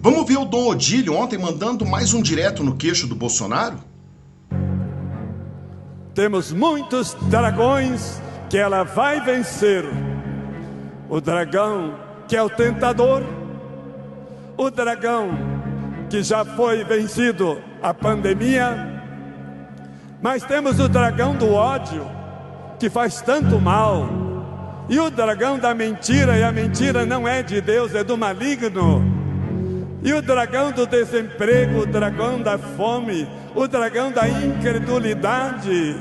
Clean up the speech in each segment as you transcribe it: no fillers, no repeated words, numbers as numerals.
Vamos ver o Dom Odílio ontem mandando mais um direto no queixo do Bolsonaro? Temos muitos dragões que ela vai vencer. O dragão que é o tentador, o dragão que já foi vencido a pandemia, mas temos o dragão do ódio que faz tanto mal, e o dragão da mentira, e a mentira não é de Deus, é do maligno, e o dragão do desemprego, o dragão da fome, o dragão da incredulidade.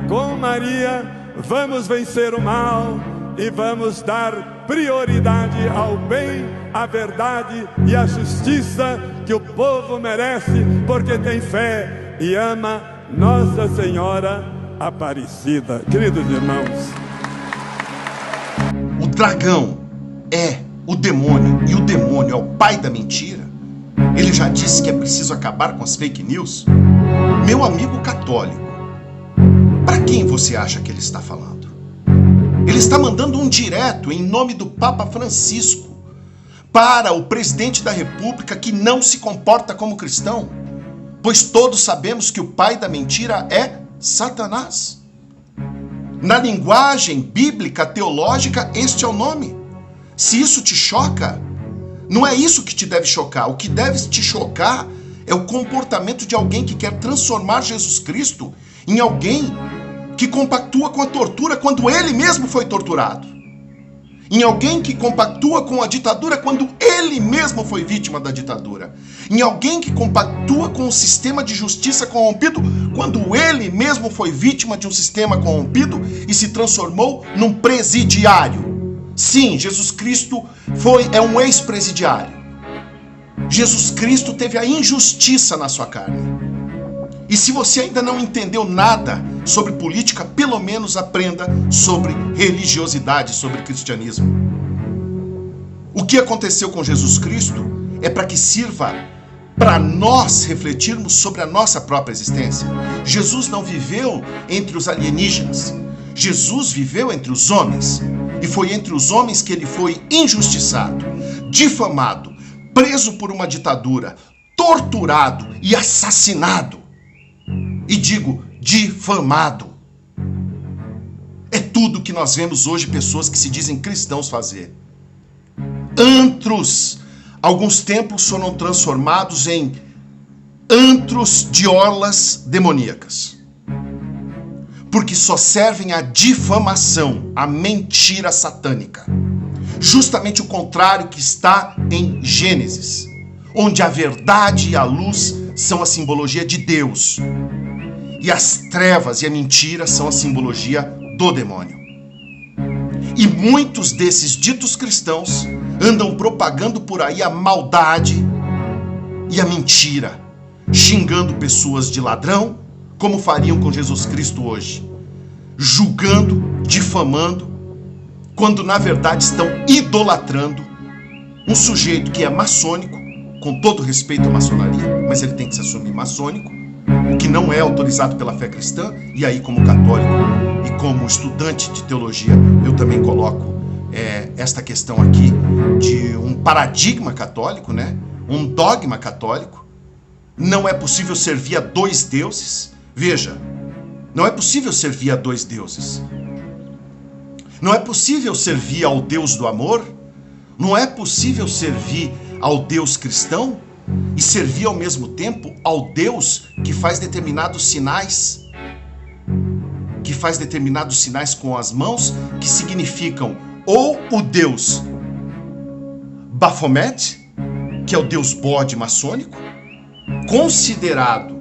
Com Maria vamos vencer o mal e vamos dar prioridade ao bem, à verdade e à justiça que o povo merece, porque tem fé e ama Nossa Senhora Aparecida. Queridos irmãos, o dragão é o demônio e o demônio é o pai da mentira. Ele já disse que é preciso acabar com as fake news. Meu amigo católico, para quem você acha que ele está falando? Ele está mandando um direto em nome do Papa Francisco para o presidente da República que não se comporta como cristão, pois todos sabemos que o pai da mentira é Satanás. Na linguagem bíblica teológica, este é o nome. Se isso te choca, não é isso que te deve chocar. O que deve te chocar é o comportamento de alguém que quer transformar Jesus Cristo em alguém que compactua com a tortura quando ele mesmo foi torturado. Em alguém que compactua com a ditadura quando ele mesmo foi vítima da ditadura. Em alguém que compactua com o sistema de justiça corrompido quando ele mesmo foi vítima de um sistema corrompido e se transformou num presidiário. Sim, Jesus Cristo é um ex-presidiário. Jesus Cristo teve a injustiça na sua carne. E se você ainda não entendeu nada sobre política, pelo menos aprenda sobre religiosidade, sobre cristianismo. O que aconteceu com Jesus Cristo é para que sirva para nós refletirmos sobre a nossa própria existência. Jesus não viveu entre os alienígenas. Jesus viveu entre os homens. E foi entre os homens que ele foi injustiçado, difamado, preso por uma ditadura, torturado e assassinado. E digo, difamado. É tudo que nós vemos hoje pessoas que se dizem cristãos fazer. Antros. Alguns templos foram transformados em antros de orlas demoníacas. Porque só servem à difamação, à mentira satânica. Justamente o contrário que está em Gênesis, onde a verdade e a luz são a simbologia de Deus. E as trevas e a mentira são a simbologia do demônio. E muitos desses ditos cristãos andam propagando por aí a maldade e a mentira, xingando pessoas de ladrão, como fariam com Jesus Cristo hoje, julgando, difamando, quando na verdade estão idolatrando um sujeito que é maçônico, com todo respeito à maçonaria, mas ele tem que se assumir maçônico, o que não é autorizado pela fé cristã. E aí, como católico e como estudante de teologia, eu também coloco esta questão aqui de um paradigma católico, né? Um dogma católico. Não é possível servir a dois deuses. Veja, não é possível servir a dois deuses. Não é possível servir ao Deus do amor. Não é possível servir ao Deus cristão e servir ao mesmo tempo ao Deus que faz determinados sinais, com as mãos, que significam ou o Deus Baphomet, que é o Deus bode maçônico, considerado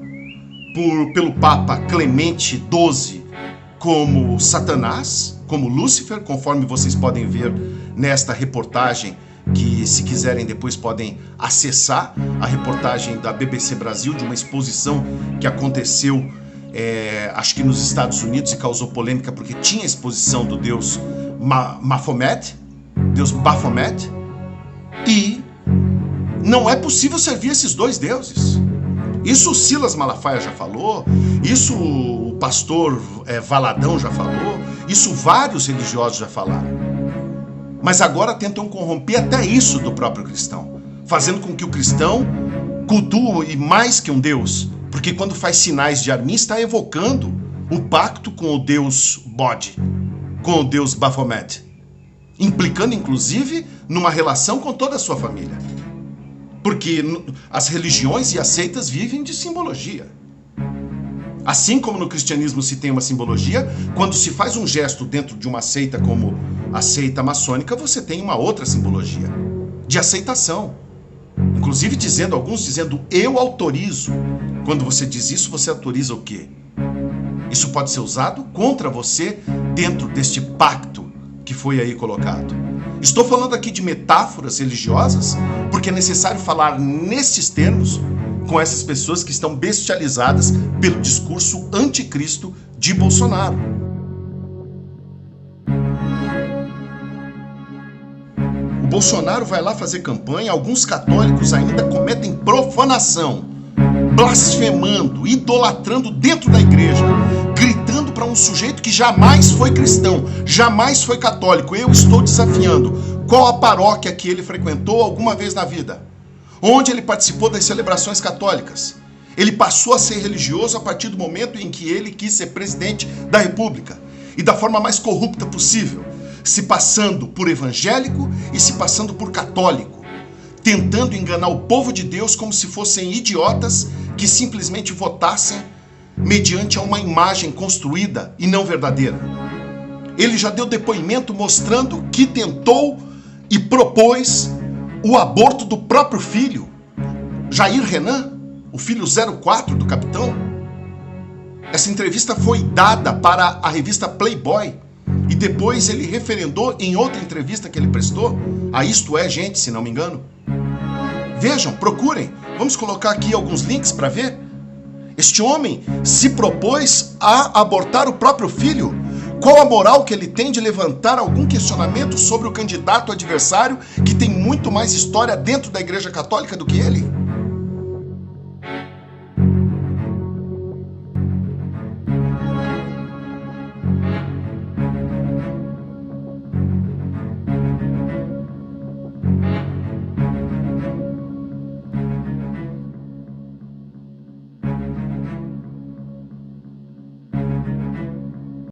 pelo Papa Clemente XII como Satanás, como Lúcifer, conforme vocês podem ver nesta reportagem, que se quiserem depois podem acessar a reportagem da BBC Brasil, de uma exposição que aconteceu, acho que nos Estados Unidos, e causou polêmica porque tinha exposição do Deus Baphomet, e não é possível servir esses dois deuses. Isso o Silas Malafaia já falou, isso o pastor Valadão já falou, isso vários religiosos já falaram. Mas agora tentam corromper até isso do próprio cristão. fazendo com que o cristão cultue mais que um Deus, porque quando faz sinais de arminha está evocando o pacto com o Deus bode, com o Deus Baphomet, implicando inclusive numa relação com toda a sua família. Porque as religiões e as seitas vivem de simbologia. Assim como no cristianismo se tem uma simbologia, quando se faz um gesto dentro de uma seita como a seita maçônica, você tem uma outra simbologia, de aceitação. Inclusive alguns dizendo, eu autorizo. Quando você diz isso, você autoriza o quê? Isso pode ser usado contra você dentro deste pacto que foi aí colocado. Estou falando aqui de metáforas religiosas, porque é necessário falar nestes termos com essas pessoas que estão bestializadas pelo discurso anticristo de Bolsonaro. O Bolsonaro vai lá fazer campanha, alguns católicos ainda cometem profanação, blasfemando, idolatrando dentro da igreja, gritando para um sujeito que jamais foi cristão, jamais foi católico. Eu estou desafiando. Qual a paróquia que ele frequentou alguma vez na vida? Onde ele participou das celebrações católicas? Ele passou a ser religioso a partir do momento em que ele quis ser presidente da República. E da forma mais corrupta possível, se passando por evangélico e se passando por católico, tentando enganar o povo de Deus como se fossem idiotas que simplesmente votassem mediante a uma imagem construída e não verdadeira. Ele já deu depoimento mostrando que tentou e propôs o aborto do próprio filho, Jair Renan, o filho 04 do capitão. Essa entrevista foi dada para a revista Playboy e depois ele referendou em outra entrevista que ele prestou a Isto É Gente, se não me engano. Vejam, procurem, vamos colocar aqui alguns links para ver. Este homem se propôs a abortar o próprio filho. Qual a moral que ele tem de levantar algum questionamento sobre o candidato adversário que tem muito mais história dentro da Igreja Católica do que ele?